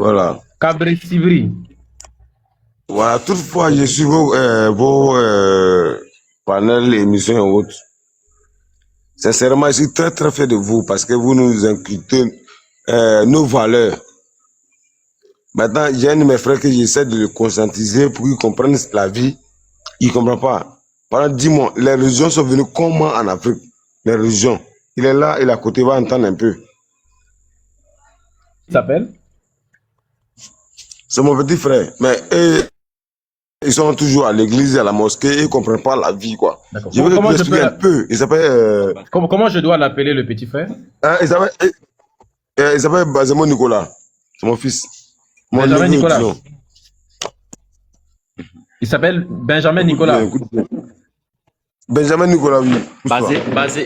Voilà. Cabré Sibri. Voilà, toutefois, je suis vos panels, émissions et autres. Sincèrement, je suis très très fier de vous parce que vous nous inculquez nos valeurs. Maintenant, j'ai un de mes frères que j'essaie de le conscientiser pour qu'il comprenne la vie. Il ne comprend pas. Par exemple, dis-moi, les religions sont venues comment en Afrique? Les religions. Il est là, il est à côté, il va entendre un peu. Il s'appelle? C'est mon petit frère. Mais ils sont toujours à l'église, à la mosquée, ils ne comprennent pas la vie, quoi. D'accord. Je veux que tu Comment je expliques peux un peu. Il s'appelle... comment je dois l'appeler, le petit frère? Il s'appelle Bazemo Nicolas. C'est mon fils. Mon Benjamin neveu, Nicolas. disons. Il s'appelle Benjamin Écoute bien, Nicolas. écoute bien. Benjamin Nicolas, oui.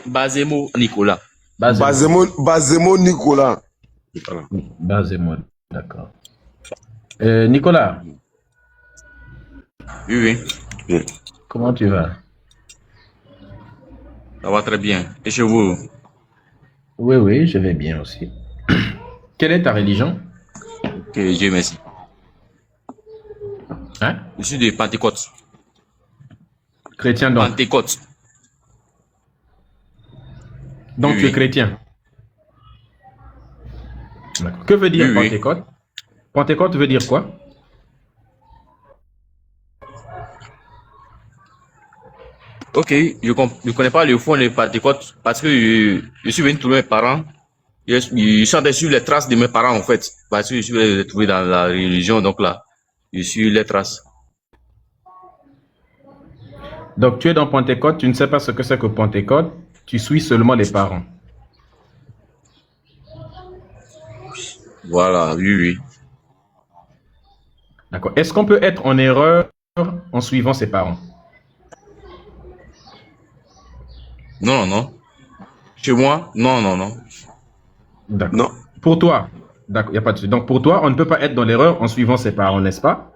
Basemo Nicolas. Bazemo Nicolas. Voilà. Basez-moi. D'accord. Nicolas, Oui, oui. Bien. comment tu vas? Ça va très bien. Et chez vous? Oui, oui, je vais bien aussi. Quelle est ta religion? Que Dieu merci. Hein? Je suis de Pentecôte. Chrétien donc. Pentecôte. Donc Oui, tu es oui. chrétien. D'accord. Que veut dire Oui, oui. Pentecôte? Pentecôte veut dire quoi? Ok, je connais pas le fond de Pentecôte parce que je suis venu trouver mes parents. Je suis en train de suivre les traces de mes parents en fait. Parce que je suis venu les trouver dans la religion, donc là, je suis les traces. Donc tu es dans Pentecôte, tu ne sais pas ce que c'est que Pentecôte, tu suis seulement les parents. Voilà, oui, oui. D'accord. Est-ce qu'on peut être en erreur en suivant ses parents? Non, non, non. Chez moi, non, non, non. D'accord. Non. Pour toi, d'accord, il n'y a pas de souci. Donc pour toi, on ne peut pas être dans l'erreur en suivant ses parents, n'est-ce pas?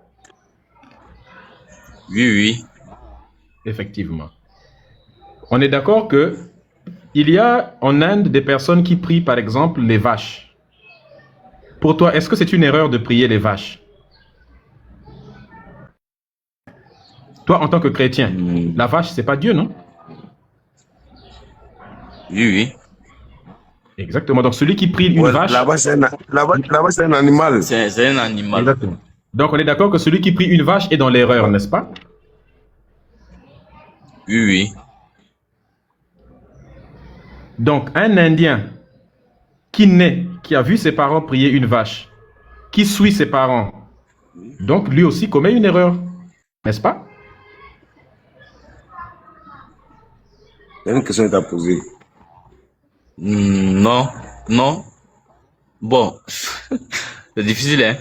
Oui, oui. Effectivement. On est d'accord que il y a en Inde des personnes qui prient, par exemple, les vaches. Pour toi, est-ce que c'est une erreur de prier les vaches? Toi, en tant que chrétien, la vache, c'est pas Dieu, non? Oui, oui. Exactement. Donc celui qui prie une Ouais, vache... là-bas, c'est un animal. C'est un animal. Exactement. Donc on est d'accord que celui qui prie une vache est dans l'erreur, n'est-ce pas? Oui, oui. Donc un Indien qui naît, qui a vu ses parents prier une vache, qui suit ses parents, donc lui aussi commet une erreur, n'est-ce pas? Il y a une question à poser. Non, non. Bon, c'est difficile, hein.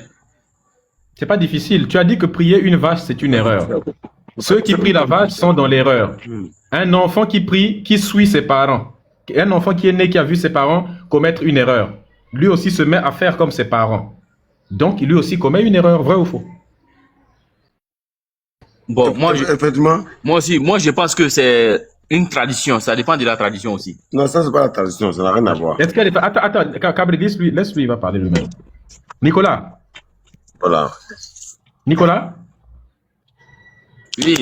C'est pas difficile. Tu as dit que prier une vache, c'est une erreur. Ceux qui prient la vache sont dans l'erreur. Un enfant qui prie, qui suit ses parents, un enfant qui est né, qui a vu ses parents commettre une erreur, lui aussi se met à faire comme ses parents. Donc, lui aussi commet une erreur, vrai ou faux? Bon, Effectivement. moi aussi, moi je pense que c'est une tradition. Ça dépend de la tradition aussi. Non, ça, c'est pas la tradition, ça n'a rien à voir. Est-ce qu'elle est... Attends, Cabri, laisse-lui, il va parler lui-même. Nicolas, Voilà. Nicolas, Oui,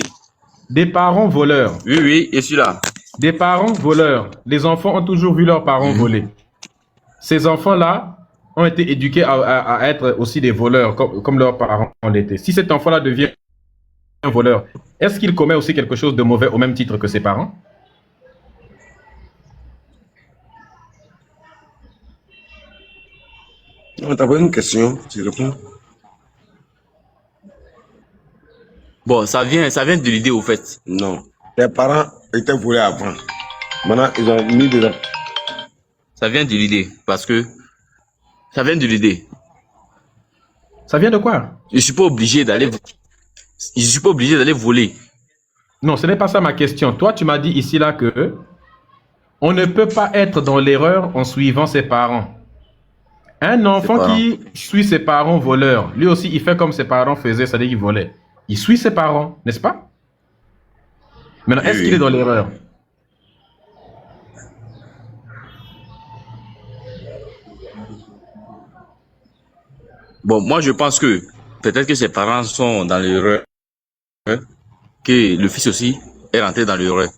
des parents voleurs. oui, oui, je suis là. Des parents voleurs. Les enfants ont toujours vu leurs parents voler. Ces enfants-là ont été éduqués à être aussi des voleurs, comme leurs parents l'étaient. Si cet enfant-là devient un voleur, est-ce qu'il commet aussi quelque chose de mauvais au même titre que ses parents? Non, t'as posé une question, tu réponds. Bon, ça vient de l'idée au fait. Non. Tes parents étaient volés avant. Maintenant, ils ont mis dedans. Ça vient de l'idée parce que ça vient de l'idée. Ça vient de quoi? Je suis pas obligé d'aller. Je suis pas obligé d'aller voler. Non, ce n'est pas ça ma question. Toi, tu m'as dit ici là que on ne peut pas être dans l'erreur en suivant ses parents. Un enfant qui suit ses parents voleurs, lui aussi, il fait comme ses parents faisaient, c'est-à-dire qu'il volait. Il suit ses parents, n'est-ce pas? Maintenant, est-ce qu'il est dans l'erreur? Bon, moi, je pense que peut-être que ses parents sont dans l'erreur, hein, que le fils aussi est rentré dans l'erreur.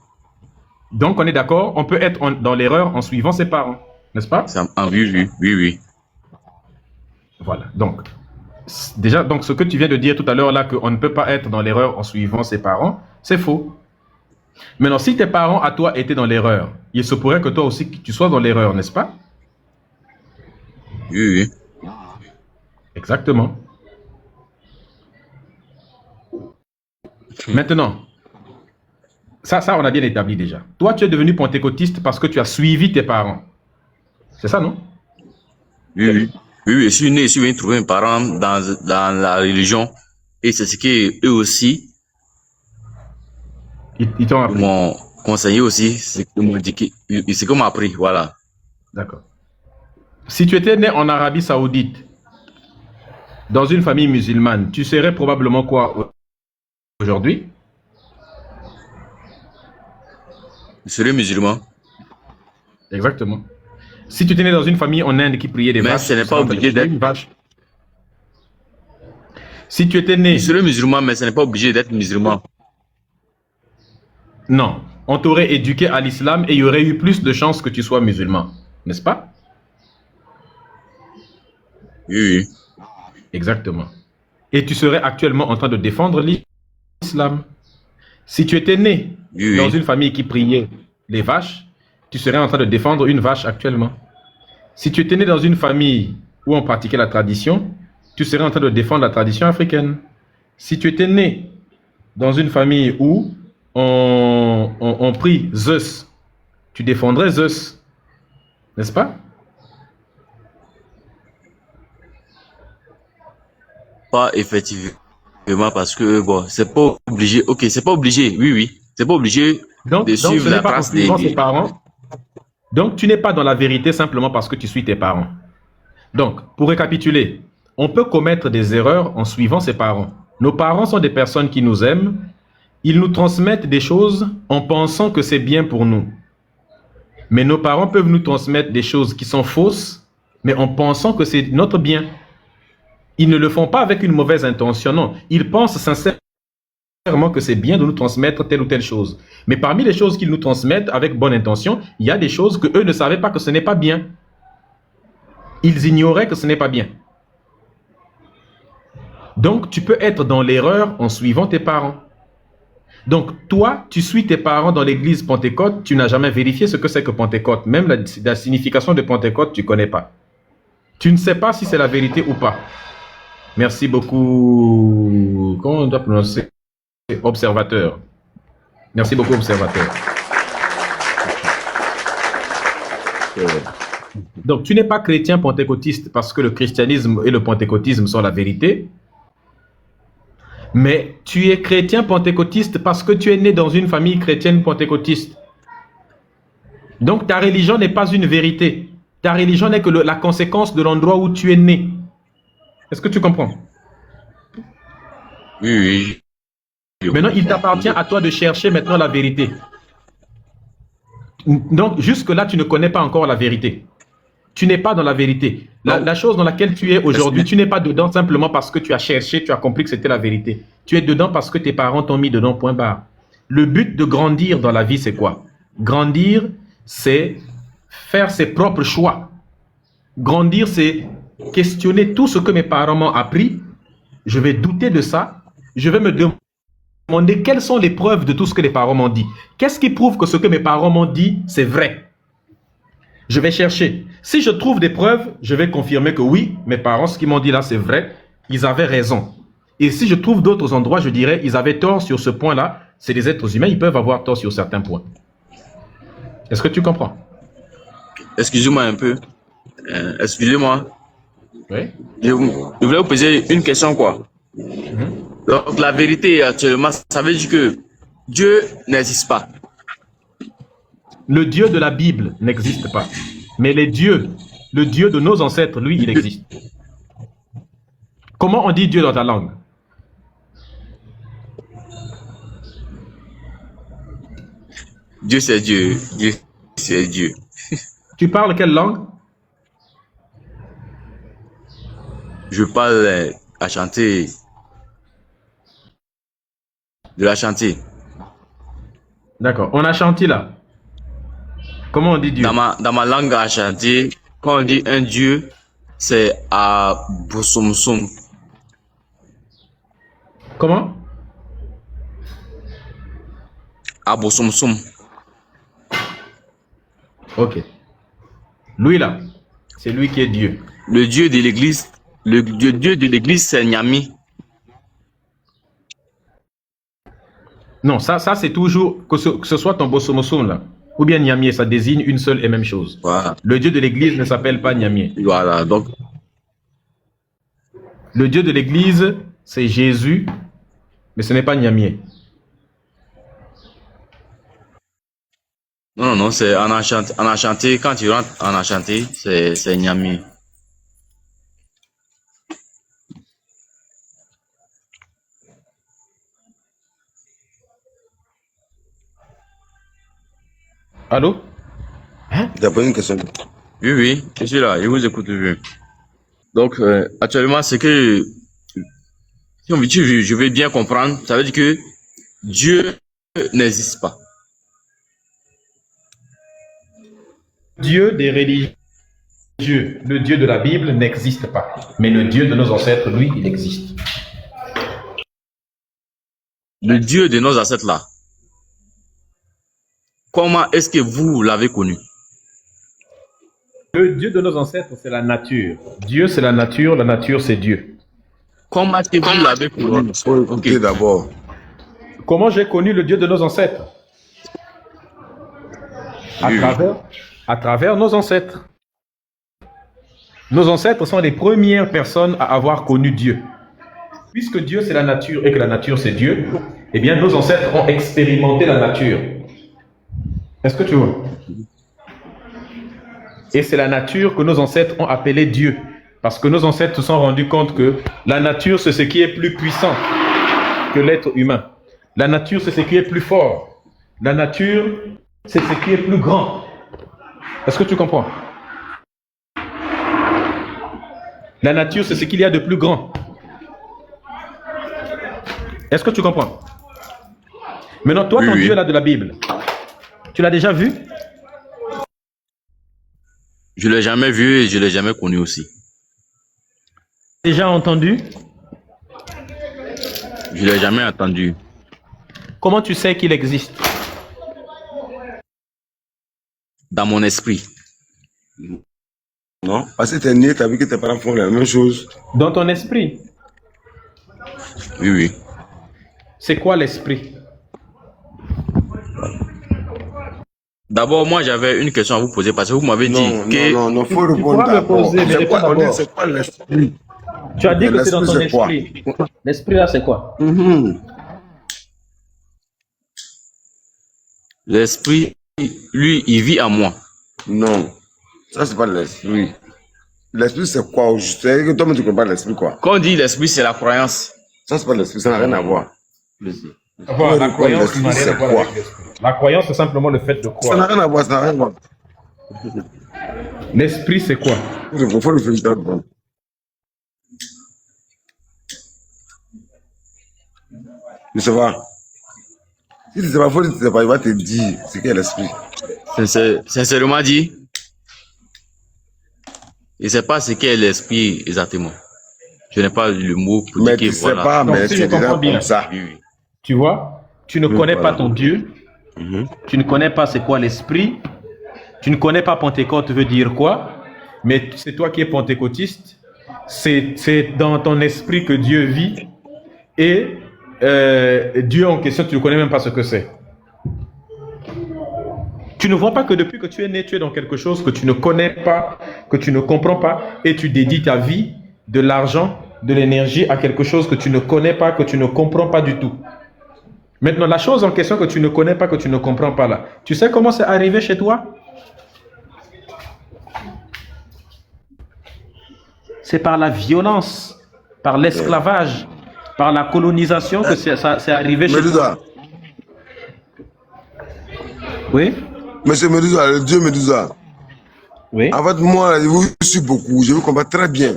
Donc, on est d'accord, on peut être dans l'erreur en suivant ses parents, n'est-ce pas? C'est en oui. Voilà. Donc, déjà, donc ce que tu viens de dire tout à l'heure là, qu'on ne peut pas être dans l'erreur en suivant ses parents, c'est faux. Maintenant, si tes parents à toi étaient dans l'erreur, il se pourrait que toi aussi tu sois dans l'erreur, n'est-ce pas? Oui. Exactement. Maintenant, ça, on a bien établi déjà. Toi, tu es devenu pentecôtiste parce que tu as suivi tes parents. C'est ça, non? Oui. Je suis né, je suis venu trouver mes parents dans la religion. Et c'est ce qu'eux aussi Ils t'ont appris. m'ont conseillé aussi, c'est ce qu'ils m'ont dit, ce qu'on m'a appris, voilà. D'accord. Si tu étais né en Arabie Saoudite, dans une famille musulmane, tu serais probablement quoi aujourd'hui? Je serais musulman. Exactement. Si tu étais né dans une famille en Inde qui priait des Mais vaches, ce n'est pas obligé d'être une vache. Si tu étais né... Je serais musulman, mais ce n'est pas obligé d'être musulman. Non. On t'aurait éduqué à l'islam et il y aurait eu plus de chances que tu sois musulman. N'est-ce pas? Oui. Exactement. Et tu serais actuellement en train de défendre l'islam. Si tu étais né dans une famille qui priait les vaches, tu serais en train de défendre une vache actuellement. Si tu étais né dans une famille où on pratiquait la tradition, tu serais en train de défendre la tradition africaine. Si tu étais né dans une famille où on prie Zeus, tu défendrais Zeus. N'est-ce pas? Pas effectivement, parce que bon, c'est pas obligé. Ok, c'est pas obligé. Oui. C'est pas obligé de suivre la trace des parents. Donc, tu n'es pas dans la vérité simplement parce que tu suis tes parents. Donc, pour récapituler, on peut commettre des erreurs en suivant ses parents. Nos parents sont des personnes qui nous aiment. Ils nous transmettent des choses en pensant que c'est bien pour nous. Mais nos parents peuvent nous transmettre des choses qui sont fausses, mais en pensant que c'est notre bien. Ils ne le font pas avec une mauvaise intention, non. Ils pensent sincèrement que c'est bien de nous transmettre telle ou telle chose. Mais parmi les choses qu'ils nous transmettent avec bonne intention, il y a des choses que eux ne savaient pas que ce n'est pas bien. Ils ignoraient que ce n'est pas bien. Donc, tu peux être dans l'erreur en suivant tes parents. Donc, toi, tu suis tes parents dans l'église Pentecôte, tu n'as jamais vérifié ce que c'est que Pentecôte. Même la signification de Pentecôte, tu ne connais pas. Tu ne sais pas si c'est la vérité ou pas. Merci beaucoup. Comment on doit prononcer? Observateur. Merci beaucoup, observateur. Donc, tu n'es pas chrétien pentecôtiste parce que le christianisme et le pentecôtisme sont la vérité. Mais tu es chrétien pentecôtiste parce que tu es né dans une famille chrétienne pentecôtiste. Donc, ta religion n'est pas une vérité. Ta religion n'est que la conséquence de l'endroit où tu es né. Est-ce que tu comprends? Oui. Maintenant, il t'appartient à toi de chercher maintenant la vérité. Donc, jusque-là, tu ne connais pas encore la vérité. Tu n'es pas dans la vérité. La chose dans laquelle tu es aujourd'hui, tu n'es pas dedans simplement parce que tu as cherché, tu as compris que c'était la vérité. Tu es dedans parce que tes parents t'ont mis dedans, point barre. Le but de grandir dans la vie, c'est quoi? Grandir, c'est faire ses propres choix. Grandir, c'est questionner tout ce que mes parents m'ont appris. Je vais douter de ça. Je vais me demander quelles sont les preuves de tout ce que les parents m'ont dit. Qu'est-ce qui prouve que ce que mes parents m'ont dit, c'est vrai? Je vais chercher. Si je trouve des preuves, je vais confirmer que oui, mes parents, ce qu'ils m'ont dit là, c'est vrai. Ils avaient raison. Et si je trouve d'autres endroits, je dirais, ils avaient tort sur ce point-là. C'est des êtres humains, ils peuvent avoir tort sur certains points. Est-ce que tu comprends? Excusez-moi un peu. Excusez-moi. Oui. Je voulais vous poser une question, quoi. Donc, la vérité, actuellement, ça veut dire que Dieu n'existe pas. Le Dieu de la Bible n'existe pas. Mais le Dieu de nos ancêtres, lui, il existe. Comment on dit Dieu dans ta langue? Dieu, c'est Dieu. Dieu, c'est Dieu. Tu parles quelle langue? je parle à chanter, de la chanter. D'accord. On a chanté là. Comment on dit Dieu? Dans ma langue à chanter, quand on dit un Dieu, c'est à Boussoumsoum. Comment? À Boussoumsoum. Ok. Lui là, c'est lui qui est Dieu. Le Dieu de l'église, Dieu de l'église, c'est Nyami. Non, ça c'est toujours, que ce soit ton Bosomosom là, ou bien Niamier, ça désigne une seule et même chose. Voilà. Le Dieu de l'église ne s'appelle pas Niamier. Voilà, donc. Le Dieu de l'église, c'est Jésus, mais ce n'est pas Niamier. Non, c'est en enchanté, quand tu rentres en enchanté, c'est Nyami. Allô? T'as pas une question? Oui, je suis là, je vous écoute. Oui. Donc, actuellement, c'est que, si on veut dire, je veux bien comprendre, ça veut dire que Dieu n'existe pas. Dieu des religieux, le Dieu de la Bible n'existe pas. Mais le Dieu de nos ancêtres, lui, il existe. Le Dieu de nos ancêtres là, comment est-ce que vous l'avez connu? Le Dieu de nos ancêtres, c'est la nature. Dieu, c'est la nature, c'est Dieu. Comment est-ce que vous l'avez connu? Faut écouter d'abord. Comment j'ai connu le Dieu de nos ancêtres? À travers nos ancêtres. Nos ancêtres sont les premières personnes à avoir connu Dieu. Puisque Dieu c'est la nature et que la nature c'est Dieu, eh bien nos ancêtres ont expérimenté la nature. Est-ce que tu vois? Et c'est la nature que nos ancêtres ont appelée Dieu. Parce que nos ancêtres se sont rendus compte que la nature c'est ce qui est plus puissant que l'être humain. La nature c'est ce qui est plus fort. La nature c'est ce qui est plus grand. Est-ce que tu comprends? La nature, c'est ce qu'il y a de plus grand. Est-ce que tu comprends? Maintenant, toi, ton Dieu là de la Bible, tu l'as déjà vu? Je l'ai jamais vu et je l'ai jamais connu aussi. Déjà entendu? Je l'ai jamais entendu. Comment tu sais qu'il existe? Dans mon esprit. Non? Parce que t'es né, t'as vu que tes parents font la même chose. Dans ton esprit. Oui. C'est quoi l'esprit? D'abord, moi, j'avais une question à vous poser parce que vous m'avez dit que... Non, faut répondre d'abord. C'est quoi l'esprit? Tu as dit que c'est dans ton esprit. L'esprit là, c'est quoi? L'esprit, lui, il vit en moi. Non, ça c'est pas l'esprit. L'esprit c'est quoi au juste? C'est que toi, tu comprends pas l'esprit quoi? Quand on dit l'esprit, c'est la croyance. Ça c'est pas l'esprit, ça n'a rien à voir. La croyance, c'est quoi? La croyance, c'est simplement le fait de croire. Ça n'a rien à voir, ça n'a rien à voir. L'esprit, c'est quoi? Il faut le faire d'abord. Tu sais pas? Si tu sais pas, il va te dire ce qu'est l'esprit. Sincèrement dit, je ne sais pas ce qu'est l'esprit exactement. Je n'ai pas le mot pour mais dire tu sais pas, mais si c'est déjà bien comme ça. Tu vois, tu ne connais pas ton Dieu, tu ne connais pas c'est quoi l'esprit, tu ne connais pas Pentecôte veut dire quoi, mais c'est toi qui es pentecôtiste, c'est dans ton esprit que Dieu vit, et Dieu en question, tu ne connais même pas ce que c'est. Tu ne vois pas que depuis que tu es né, tu es dans quelque chose que tu ne connais pas, que tu ne comprends pas, et tu dédies ta vie, de l'argent, de l'énergie à quelque chose que tu ne connais pas, que tu ne comprends pas du tout. Maintenant, la chose en question que tu ne connais pas, que tu ne comprends pas là, tu sais comment c'est arrivé chez toi? C'est par la violence, par l'esclavage, par la colonisation que c'est arrivé chez toi. Oui? Monsieur Médusa, le Dieu Médusa. Oui. En fait, moi, je vous suis beaucoup, je vous comprends très bien.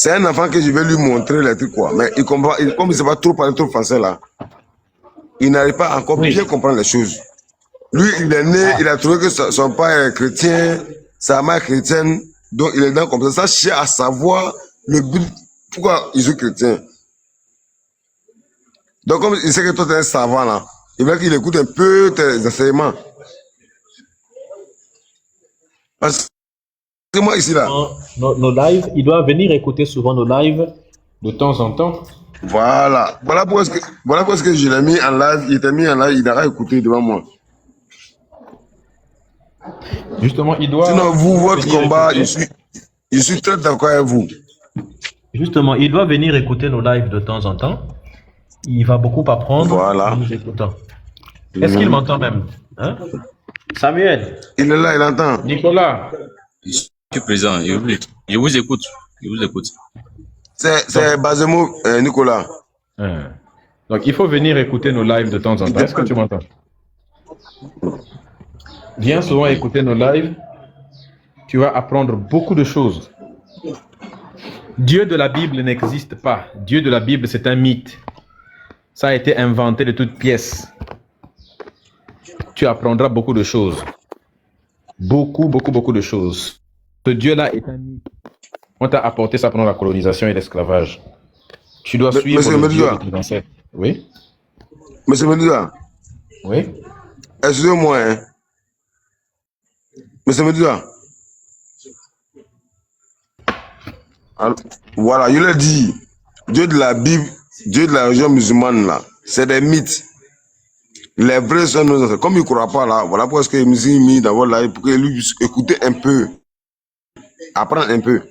C'est un enfant que je vais lui montrer les trucs, quoi. Mais il comprend, comme il ne sait pas trop parler trop français, là, il n'arrive pas à encore bien comprendre les choses. Lui, il est né, il a trouvé que son père est chrétien, sa mère est chrétienne, donc il est dans comme ça. Ça cherche à savoir le but, pourquoi ils sont chrétiens. Donc, comme il sait que toi, tu es un savant, là, il veut qu'il écoute un peu tes enseignements. Parce que moi, ici, là. Nos lives, il doit venir écouter souvent nos lives de temps en temps. Voilà. Voilà pourquoi est-ce que je l'ai mis en live. Il était mis en live, il n'aura écouté devant moi. Justement, il doit... Sinon, vous, votre venir combat, écouter. je suis très d'accord avec vous. Justement, il doit venir écouter nos lives de temps en temps. Il va beaucoup apprendre Voilà. en nous écoutant. Est-ce qu'il m'entend même? Hein? Samuel, Il est là, il entend. Nicolas, Je suis présent, je vous écoute. Je vous écoute. C'est Bazemo, Nicolas. hein. Donc il faut venir écouter nos lives de temps en temps. Est-ce que tu m'entends? Viens souvent écouter nos lives. Tu vas apprendre beaucoup de choses. Dieu de la Bible n'existe pas. Dieu de la Bible, c'est un mythe. Ça a été inventé de toutes pièces. Tu apprendras beaucoup de choses. Beaucoup de choses. Ce Dieu-là est un mythe. On t'a apporté ça pendant la colonisation et l'esclavage. Tu dois suivre Monsieur le Dieu Medina. de tes ancêtres. Oui? Monsieur Medina, Oui? excusez-moi, hein. Monsieur Medina. Alors, voilà, je l'ai dit. Dieu de la Bible, Dieu de la religion musulmane, là, c'est des mythes. Les vrais sont nos ancêtres. Comme il ne croit pas, là, voilà pourquoi est-ce qu'il m'a mis dans votre live pour que lui puisse écouter un peu. Apprendre un peu.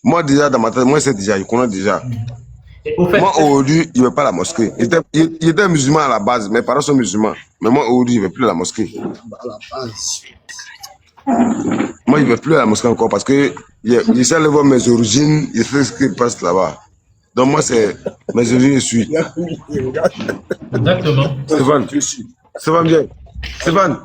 Moi, déjà, dans ma tête, moi, c'est déjà, je connais déjà. Au fait, Moi, aujourd'hui, il ne veut pas à la mosquée. Il était musulman à la base, mes parents sont musulmans. Mais moi, aujourd'hui, il ne veut plus à la mosquée. Moi, il ne veut plus à la mosquée encore parce que il sait aller voir mes origines, il sait ce qui passe là-bas. Donc, moi, c'est mes origines, je suis. exactement. Stéphane, Stéphane, viens. Stéphane.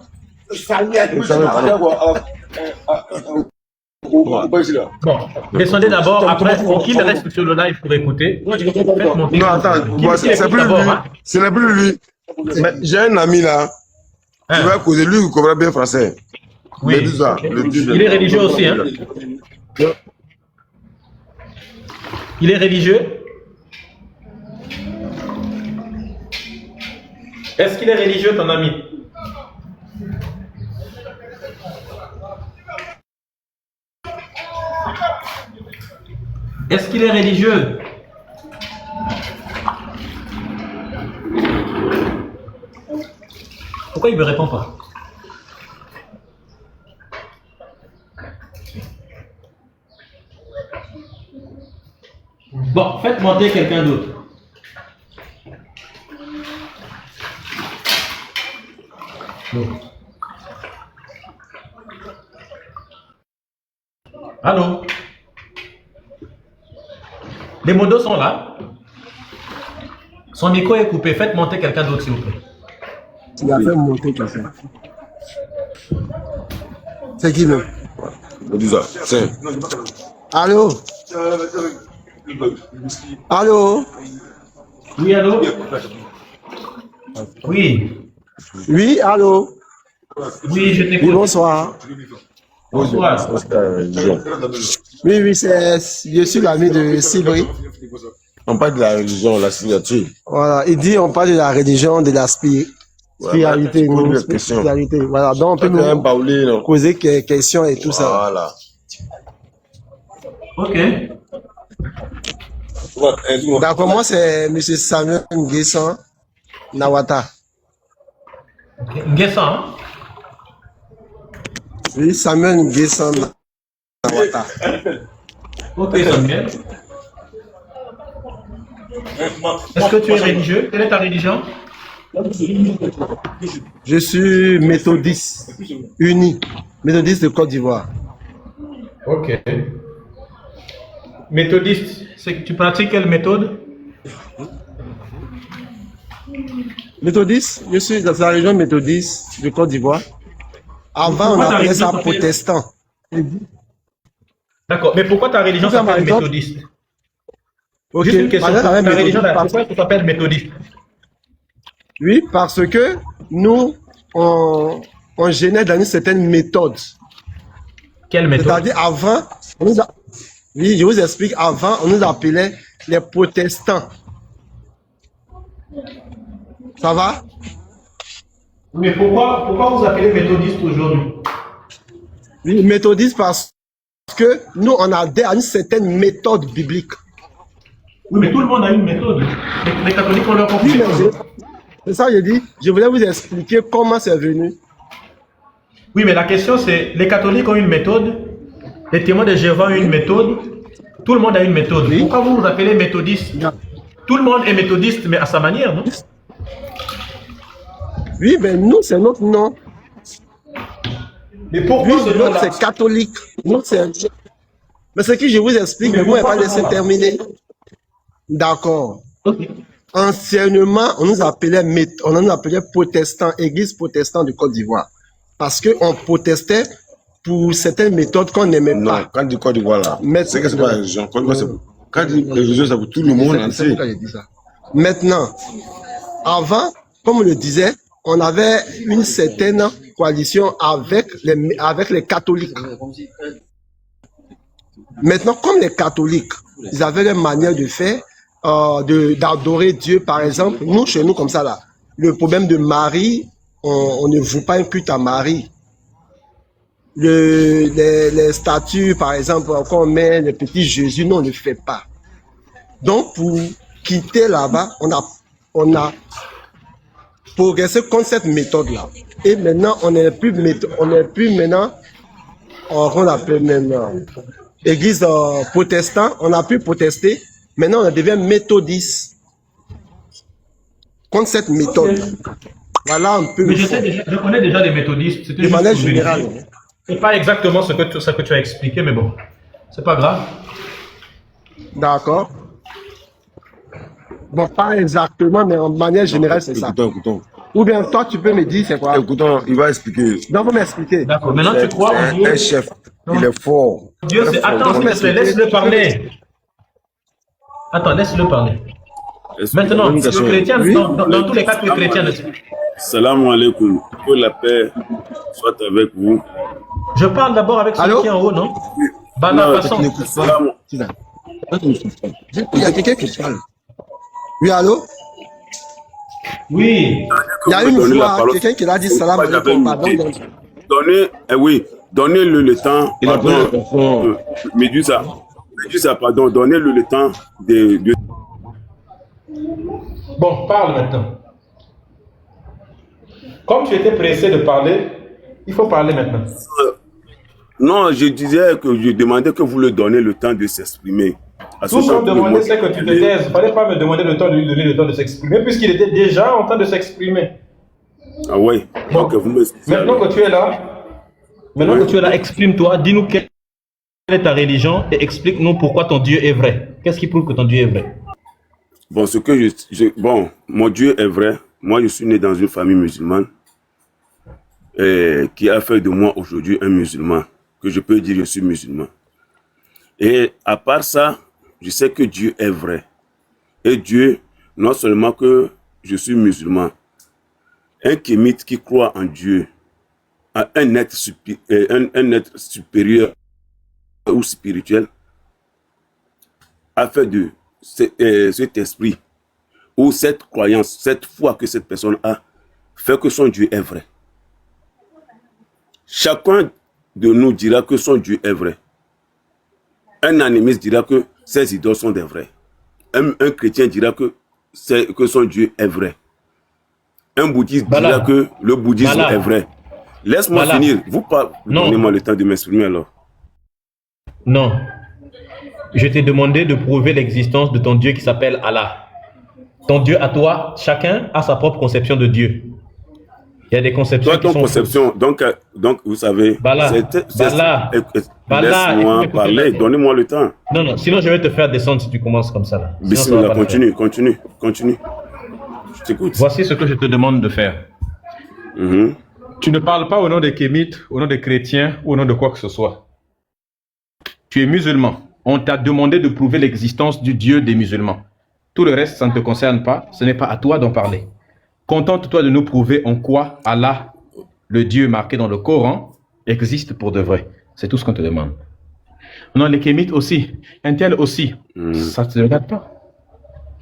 Bon, descendez d'abord, après, qu'il reste sur le live pour écouter. Faites monter. Non, attends, moi, c'est plus lui. Hein? Ce n'est plus lui. Mais j'ai un ami là, qui Hein? va causer, lui, il comprend bien français. Oui. Médusa, le dieu de- Il est religieux aussi, hein? Il est religieux? Est-ce qu'il est religieux, ton ami? Est-ce qu'il est religieux? Pourquoi il ne me répond pas? Bon, faites monter quelqu'un d'autre. Allô? Les modos sont là. Son micro est coupé. Faites monter quelqu'un d'autre, s'il vous plaît. Il a fait monter quelqu'un. C'est qui le? Médusa, c'est. Allô? Allô? Oui, allô? Oui. Oui, allô? Oui, je Oui, t'écoute. bonsoir. Bonsoir. Oui, oui, je suis l'ami de Sibri. On parle de la religion, la signature. Voilà, il dit on parle de la religion, de la spiritualité, Ouais, non, pose des questions. spiritualité. Voilà, donc on peut Toi, t'es un nous baoulé, non? poser quelques questions et tout ça. Voilà. Ok. D'accord, moi c'est M. Samuel Nguessan Nawata. Nguessan, hein? Oui, Samuel Nguessan Nawata. Ok, Samuel. Est-ce que tu es religieux? Quelle est ta religion? Je suis méthodiste, uni, méthodiste de Côte d'Ivoire. Ok. Méthodiste, c'est que tu pratiques quelle méthode? Méthodiste, je suis dans la région méthodiste de Côte d'Ivoire. Avant, on Pourquoi ta appelait ça religion s'appelle- protestant. D'accord, mais pourquoi ta religion Pourquoi s'appelle ma méthode? méthodiste? Ok. Juste une question. Maintenant, Ta religion, méthodiste, pourquoi tu t'appelles méthodiste? oui, parce que nous, on gênait dans une certaine méthode. Quelle méthode? C'est-à-dire, avant, oui, je vous explique, avant, on nous appelait les protestants. Ça va? Mais pourquoi vous appelez méthodiste aujourd'hui? Oui, méthodiste parce que nous, on adhère à une certaine méthode biblique. Oui, mais tout le monde a une méthode. Les catholiques ont leur propre Oui, mais méthode. c'est ça que je dis. Je voulais vous expliquer comment c'est venu. Oui, mais la question c'est, les catholiques ont une méthode, les témoins de Jéhovah ont une méthode, tout le monde a une méthode. Oui. Pourquoi vous vous appelez méthodiste? Tout le monde est méthodiste, mais à sa manière, non? Oui, mais nous, c'est notre nom. Mais pourquoi Oui, ce l'autre, nom-là? c'est catholique. Nous, c'est... Mais ce que je vous explique, mais vous m'avez pas laissé terminer. D'accord. Ok. Anciennement, on nous appelait protestants, église protestante de Côte d'Ivoire. Parce qu'on protestait pour certaines méthodes qu'on n'aimait Non, pas. quand tu dis Côte d'Ivoire là, Mais- c'est que c'est pas la religion. Côte d'Ivoire, quand tu dis religion, c'est pour tout le monde C'est entier. pourquoi j'ai dit ça. Maintenant, avant, comme on le disait, on avait une certaine coalition avec les catholiques. Maintenant, comme les catholiques, ils avaient leur manière de faire, d'adorer Dieu, par exemple. Nous, chez nous, comme ça, là, le problème de Marie, on ne voue pas un culte à Marie. Les statues, par exemple, quand on met le petit Jésus, nous, on ne le fait pas. Donc, pour quitter là-bas, on a progressé contre cette méthode-là. Et maintenant, on n'est plus maintenant, on appelle maintenant église protestante, on n'a plus protesté. Maintenant, on devient méthodiste contre cette méthode. Voilà un peu Mais le fond. je connais déjà les méthodistes. C'était De juste manière pour générale. vérifier. C'est pas exactement ce que tu as expliqué, mais bon, c'est pas grave. D'accord. Bon, pas exactement, mais en manière générale, c'est ça. Écoutons. Ou bien toi, tu peux me dire c'est quoi? Écoutons, il va expliquer. Donc, vous m'expliquez. D'accord. Maintenant, tu crois en C'est Dieu? un chef, il est fort. Dieu, c'est... Attends, laisse-le parler. Attends, laisse-le parler. Maintenant, le chrétien, Oui. dans tous les cas, le chrétien. Salam alaikum. Que la paix soit avec vous. Je parle d'abord avec celui Allô? qui est en haut, non? Bana, Non, passons. Salam. Il y a quelqu'un qui parle. Oui, allô? Oui. Il y a une voix, quelqu'un qui a dit salam alaikum, pardon. Donnez-le le temps. Il a Pardon, besoin Médusa, pardon, donnez-le le temps de Bon, parle maintenant. Comme tu étais pressé de parler, il faut parler maintenant. Non, je disais que je demandais que vous le donnez le temps de s'exprimer. À ce Tout ce temps, qu'on me demandait, c'est que tu te taises. Il ne fallait pas me demander le temps de lui donner le temps de s'exprimer, puisqu'il était déjà en train de s'exprimer. Ah ouais. Bon. Donc vous m'excusez. Maintenant que tu es là, exprime-toi, dis-nous quelle est ta religion et explique-nous pourquoi ton Dieu est vrai. Qu'est-ce qui prouve que ton Dieu est vrai? Bon, mon Dieu est vrai. Moi, je suis né dans une famille musulmane qui a fait de moi aujourd'hui un musulman, que je peux dire je suis musulman. Et à part ça, je sais que Dieu est vrai. Et Dieu, non seulement que je suis musulman, un kémite qui croit en Dieu, à un être supérieur ou spirituel, a fait de cet esprit ou cette croyance, cette foi que cette personne a, fait que son Dieu est vrai. Chacun de nous dira que son Dieu est vrai. Un animiste dira que ses idoles sont des vrais. Un chrétien dira que son Dieu est vrai. Un bouddhiste dira que le bouddhisme est vrai. Laisse-moi finir. Donnez-moi le temps de m'exprimer alors. Non. Je t'ai demandé de prouver l'existence de ton Dieu qui s'appelle Allah. Ton Dieu à toi, chacun a sa propre conception de Dieu. Il y a des conceptions qui sont conception, donc vous savez, laisse-moi parler, donnez-moi le temps. Non, sinon je vais te faire descendre si tu commences comme ça. Là. Bismillah, continue. Je t'écoute. Voici ce que je te demande de faire. Tu ne parles pas au nom des kémites, au nom des chrétiens, au nom de quoi que ce soit. Tu es musulman. On t'a demandé de prouver l'existence du Dieu des musulmans. Tout le reste, ça ne te concerne pas. Ce n'est pas à toi d'en parler. Contente-toi de nous prouver en quoi Allah, le Dieu marqué dans le Coran, existe pour de vrai. C'est tout ce qu'on te demande. Non, les kémites aussi, un tel aussi, ça ne te regarde pas.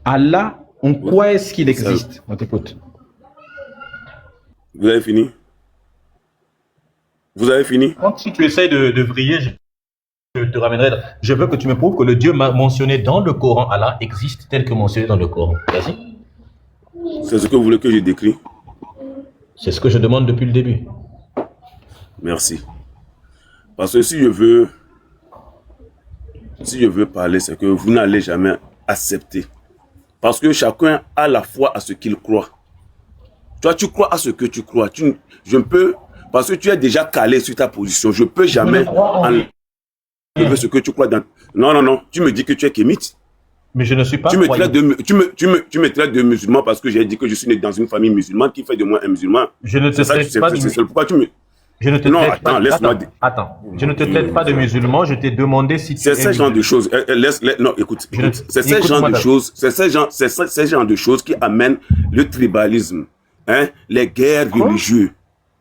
Allah, en quoi est-ce qu'il existe? On t'écoute. Vous avez fini? Vous avez fini? Donc, si tu essayes de vriller, je te ramènerai. Je veux que tu me prouves que le Dieu mentionné dans le Coran, Allah, existe tel que mentionné dans le Coran. Vas-y. C'est ce que vous voulez que je décris? C'est ce que je demande depuis le début. Merci. Parce que si je veux parler, c'est que vous n'allez jamais accepter. Parce que chacun a la foi à ce qu'il croit. Toi, tu crois à ce que tu crois. Je ne peux, parce que tu es déjà calé sur ta position, je ne peux jamais enlever ce que tu crois. Non. Tu me dis que tu es kémite. Mais je ne suis pas tu me traites de musulman parce que j'ai dit que je suis né dans une famille musulmane qui fait de moi un musulman. Je ne te traite pas de musulman. Pourquoi tu me... Je ne te non, traite attends, pas... laisse-moi... Attends, je ne te traite pas de musulman, je t'ai demandé si tu c'est ce genre de choses. Non, écoute. C'est ce genre de choses. C'est ce genre de choses qui amènent le tribalisme, hein, les guerres religieuses.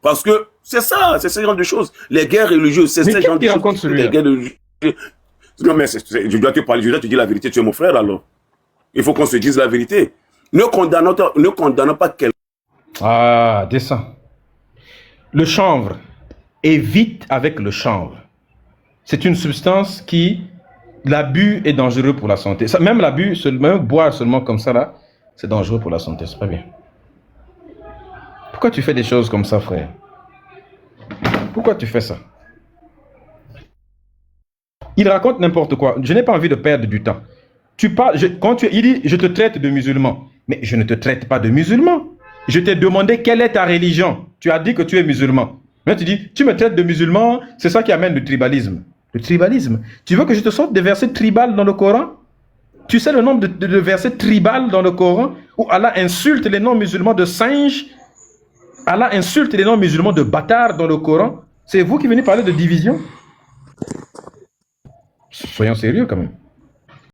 Parce que c'est ça, c'est ce genre de choses. Les guerres religieuses, c'est ce genre de choses. Les guerres religieuses. Non, mais je dois te parler, je dois te dire la vérité. Tu es mon frère alors. Il faut qu'on se dise la vérité. Ne condamnons pas quelqu'un. Ah, descends. Le chanvre, évite avec le chanvre. C'est une substance qui, l'abus est dangereux pour la santé. Ça, même l'abus, même boire seulement comme ça là, c'est dangereux pour la santé, c'est pas bien. Pourquoi tu fais des choses comme ça, frère? Pourquoi tu fais ça? Il raconte n'importe quoi. Je n'ai pas envie de perdre du temps. Tu parles, il dit, je te traite de musulman. Mais je ne te traite pas de musulman. Je t'ai demandé quelle est ta religion. Tu as dit que tu es musulman. Mais tu dis, tu me traites de musulman, c'est ça qui amène le tribalisme. Le tribalisme. Tu veux que je te sorte des versets tribales dans le Coran? Tu sais le nombre de versets tribales dans le Coran où Allah insulte les non-musulmans de singes? Allah insulte les non-musulmans de bâtards dans le Coran? C'est vous qui venez parler de division? Soyons sérieux quand même.